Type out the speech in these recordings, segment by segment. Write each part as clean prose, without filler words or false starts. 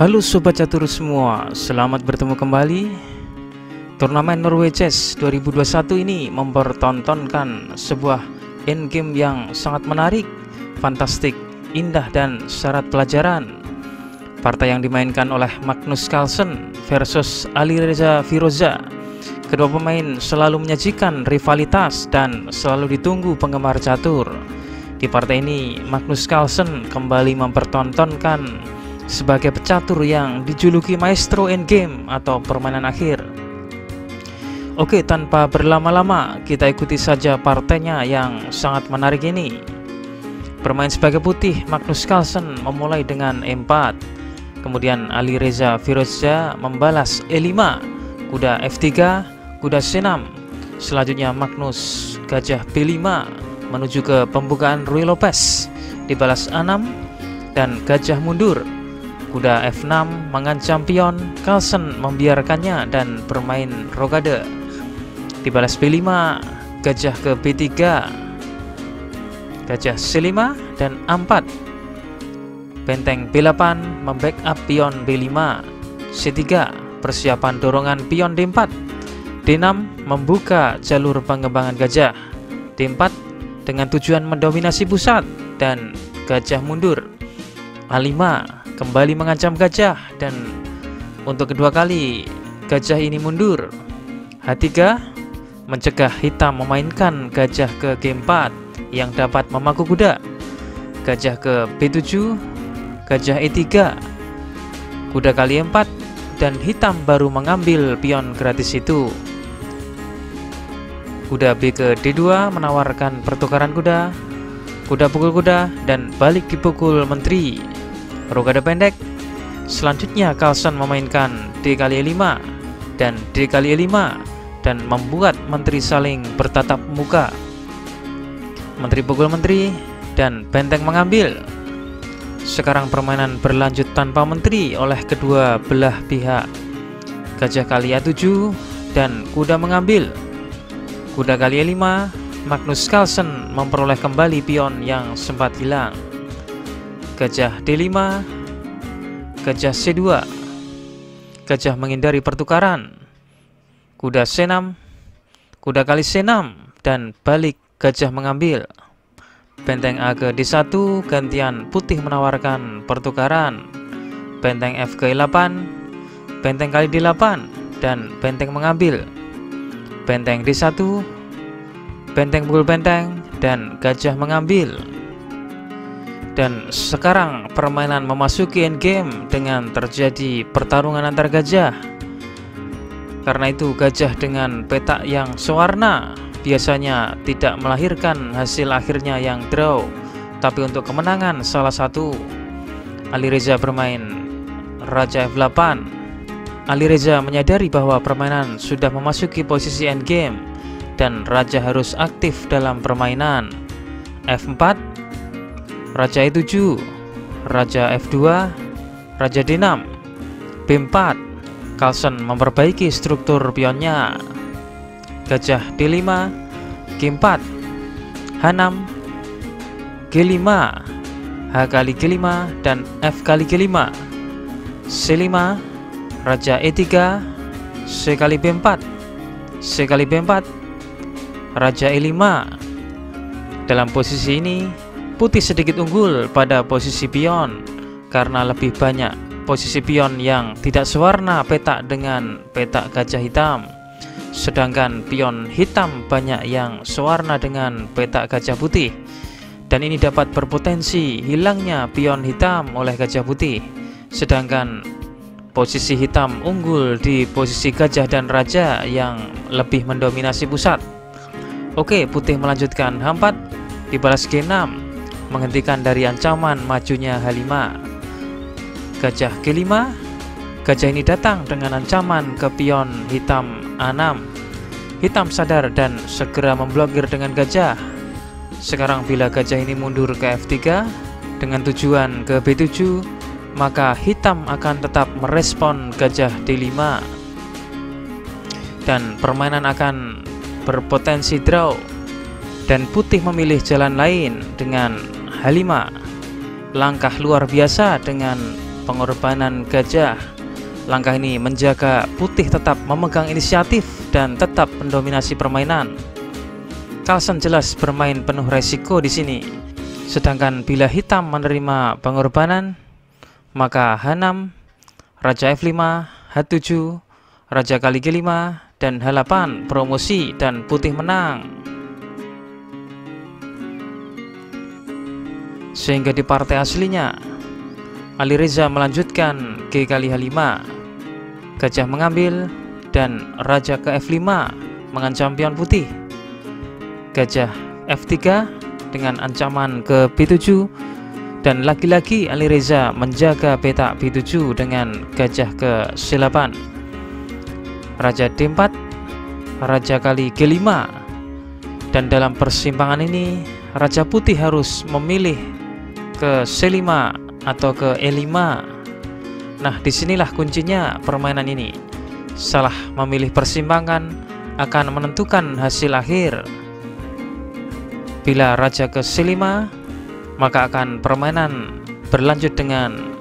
Halo Sobat Catur semua, selamat bertemu kembali. Turnamen Norway Chess 2021 ini mempertontonkan sebuah endgame yang sangat menarik, fantastik, indah, dan syarat pelajaran. Partai yang dimainkan oleh Magnus Carlsen versus Alireza Firoza. Kedua pemain selalu menyajikan rivalitas dan selalu ditunggu penggemar catur. Di partai ini, Magnus Carlsen kembali mempertontonkan sebagai pecatur yang dijuluki maestro endgame atau permainan akhir. Oke, tanpa berlama-lama, kita ikuti saja partainya yang sangat menarik ini. Bermain sebagai putih, Magnus Carlsen memulai dengan E4. Kemudian Alireza Firoza membalas E5, kuda F3, kuda C6. Selanjutnya Magnus gajah B5 menuju ke pembukaan Ruy Lopez, dibalas A6 dan gajah mundur. Kuda F6 mengancam pion, Carlsen membiarkannya dan bermain rokade. Dibalas B5, gajah ke B3, gajah C5 dan A4. Benteng B8 membackup pion B5, C3 persiapan dorongan pion D4, D6 membuka jalur pengembangan gajah, D4 dengan tujuan mendominasi pusat dan gajah mundur. A5 kembali mengancam gajah dan untuk kedua kali gajah ini mundur. H3 mencegah hitam memainkan gajah ke G4 yang dapat memaku kuda. Gajah ke B7, gajah E3, kuda kali E4 dan hitam baru mengambil pion gratis itu. Kuda B ke D2 menawarkan pertukaran kuda, kuda pukul kuda dan balik dipukul menteri. Rokade pendek. Selanjutnya Carlsen memainkan D kali E5 dan D kali E5 dan membuat menteri saling bertatap muka. Menteri pukul menteri dan benteng mengambil. Sekarang permainan berlanjut tanpa menteri oleh kedua belah pihak. Gajah kali A7 dan kuda mengambil. Kuda kali E5, Magnus Carlsen memperoleh kembali pion yang sempat hilang. Gajah D5, gajah C2, gajah menghindari pertukaran. Kuda C6, kuda kali C6 dan balik gajah mengambil. Benteng A ke D1, gantian putih menawarkan pertukaran. Benteng F ke E8, benteng kali D8 dan benteng mengambil. Benteng D1, benteng pukul benteng dan gajah mengambil. Dan sekarang permainan memasuki endgame dengan terjadi pertarungan antar gajah. Karena itu gajah dengan petak yang sewarna biasanya tidak melahirkan hasil akhirnya yang draw, tapi untuk kemenangan salah satu. Alireza bermain Raja F8. Alireza menyadari bahwa permainan sudah memasuki posisi endgame dan Raja harus aktif dalam permainan. F4, Raja E7, Raja F2, Raja D6, B4. Carlsen memperbaiki struktur pionnya. Gajah D5, G4, H6, G5, H kali G5 dan F kali G5, C5, Raja E3, C kali B4, C kali B4, Raja E5. Dalam posisi ini, putih sedikit unggul pada posisi pion karena lebih banyak posisi pion yang tidak sewarna petak dengan petak gajah hitam. Sedangkan pion hitam banyak yang sewarna dengan petak gajah putih. Dan ini dapat berpotensi hilangnya pion hitam oleh gajah putih. Sedangkan posisi hitam unggul di posisi gajah dan raja yang lebih mendominasi pusat. Oke, putih melanjutkan H4, dibalas G6, menghentikan dari ancaman majunya H5. Gajah G5, gajah ini datang dengan ancaman ke pion hitam A6. Hitam sadar dan segera memblokir dengan gajah. Sekarang bila gajah ini mundur ke F3 dengan tujuan ke B7, maka hitam akan tetap merespon gajah D5 dan permainan akan berpotensi draw dan putih memilih jalan lain dengan H5. Langkah luar biasa dengan pengorbanan gajah. Langkah ini menjaga putih tetap memegang inisiatif dan tetap mendominasi permainan. Carlsen jelas bermain penuh resiko di sini. Sedangkan bila hitam menerima pengorbanan, maka H6, Raja F5, H7, Raja kali G5, dan H8 promosi dan putih menang. Sehingga di partai aslinya Alireza melanjutkan G kali H5, gajah mengambil, dan Raja ke F5 mengancam pion putih. Gajah F3 dengan ancaman ke B7, dan lagi-lagi Alireza menjaga petak B7 dengan gajah ke C8. Raja D4, Raja kali G5, dan dalam persimpangan ini Raja putih harus memilih ke C5 atau ke E5. Nah, disinilah kuncinya permainan ini. Salah memilih persimpangan akan menentukan hasil akhir. Bila Raja ke C5, maka akan permainan berlanjut dengan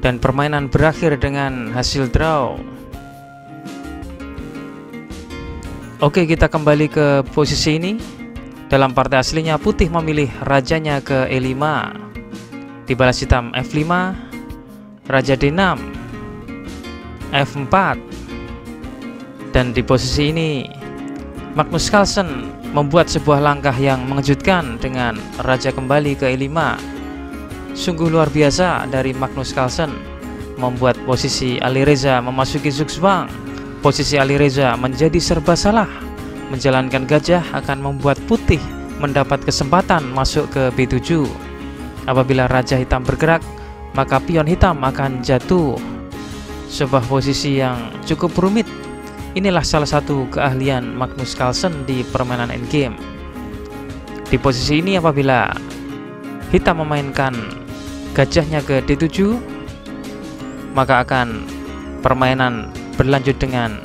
dan permainan berakhir dengan hasil draw. Oke, kita kembali ke posisi ini. Dalam partai aslinya putih memilih rajanya ke E5, dibalas hitam F5, Raja D6, F4, dan di posisi ini Magnus Carlsen membuat sebuah langkah yang mengejutkan dengan Raja kembali ke E5. Sungguh luar biasa dari Magnus Carlsen, membuat posisi Alireza memasuki zugzwang. Posisi Alireza menjadi serba salah. Menjalankan gajah akan membuat putih mendapat kesempatan masuk ke B7. Apabila Raja hitam bergerak, maka pion hitam akan jatuh. Sebuah posisi yang cukup rumit. Inilah salah satu keahlian Magnus Carlsen di permainan endgame. Di posisi ini apabila hitam memainkan gajahnya ke D7, maka akan permainan berlanjut dengan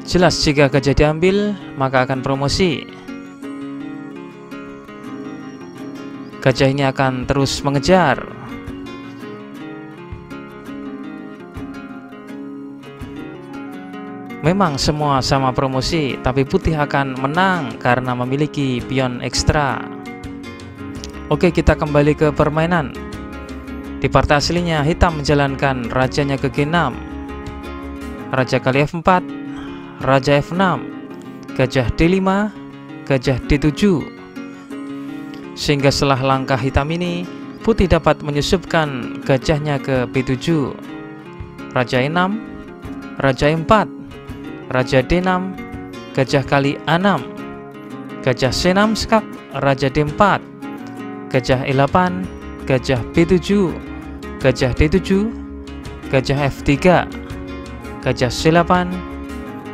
jelas jika gajah diambil, maka akan promosi. Gajah ini akan terus mengejar. Memang semua sama promosi, tapi putih akan menang karena memiliki pion ekstra. Oke, kita kembali ke permainan. Di partai aslinya hitam menjalankan rajanya ke G6, Raja kali F4, Raja F6, gajah D5, gajah D7. Sehingga setelah langkah hitam ini, putih dapat menyusupkan gajahnya ke B7, Raja E6, Raja E4, Raja D6, gajah kali A6, gajah C6 skak, Raja D4, gajah E8, gajah B7, gajah D7, gajah F3, gajah C8,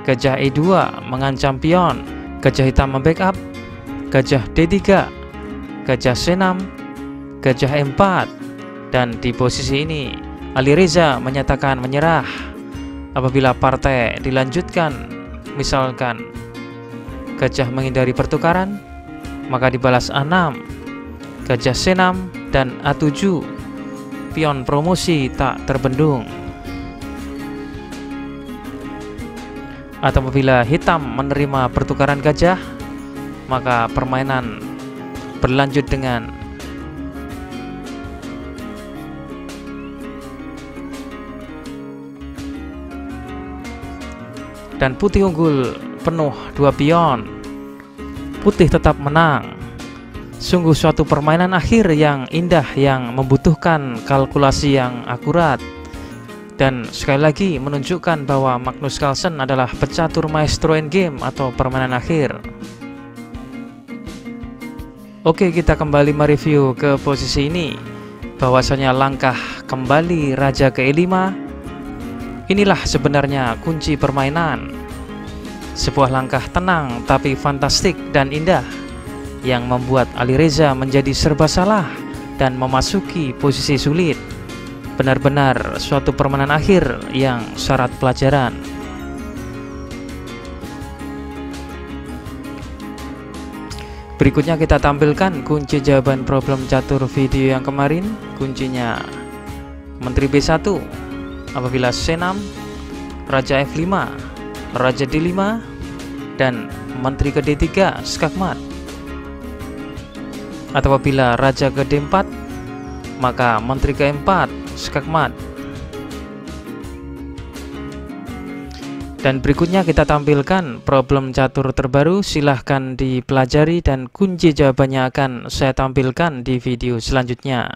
gajah E2 mengancam pion, gajah hitam membackup, gajah D3, gajah C6, gajah E4, dan di posisi ini Alireza menyatakan menyerah. Apabila partai dilanjutkan, misalkan gajah menghindari pertukaran, maka dibalas A6, gajah C6, dan A7, pion promosi tak terbendung. Atau apabila hitam menerima pertukaran gajah, maka permainan berlanjut dengan dan putih unggul penuh 2 pion. Putih tetap menang. Sungguh suatu permainan akhir yang indah yang membutuhkan kalkulasi yang akurat. Dan sekali lagi menunjukkan bahwa Magnus Carlsen adalah pecatur maestro endgame atau permainan akhir. Oke, kita kembali mereview ke posisi ini. Bahwasanya langkah kembali Raja ke E5, inilah sebenarnya kunci permainan. Sebuah langkah tenang tapi fantastik dan indah yang membuat Alireza menjadi serba salah dan memasuki posisi sulit. Benar-benar suatu permainan akhir yang syarat pelajaran. Berikutnya kita tampilkan kunci jawaban problem catur video yang kemarin. Kuncinya Menteri B1 apabila C6, Raja F5, Raja D5, dan Menteri ke D3 skakmat. Atau apabila Raja ke D4, maka Menteri ke E4 skakmat. Dan berikutnya kita tampilkan problem catur terbaru. Silahkan dipelajari dan kunci jawabannya akan saya tampilkan di video selanjutnya.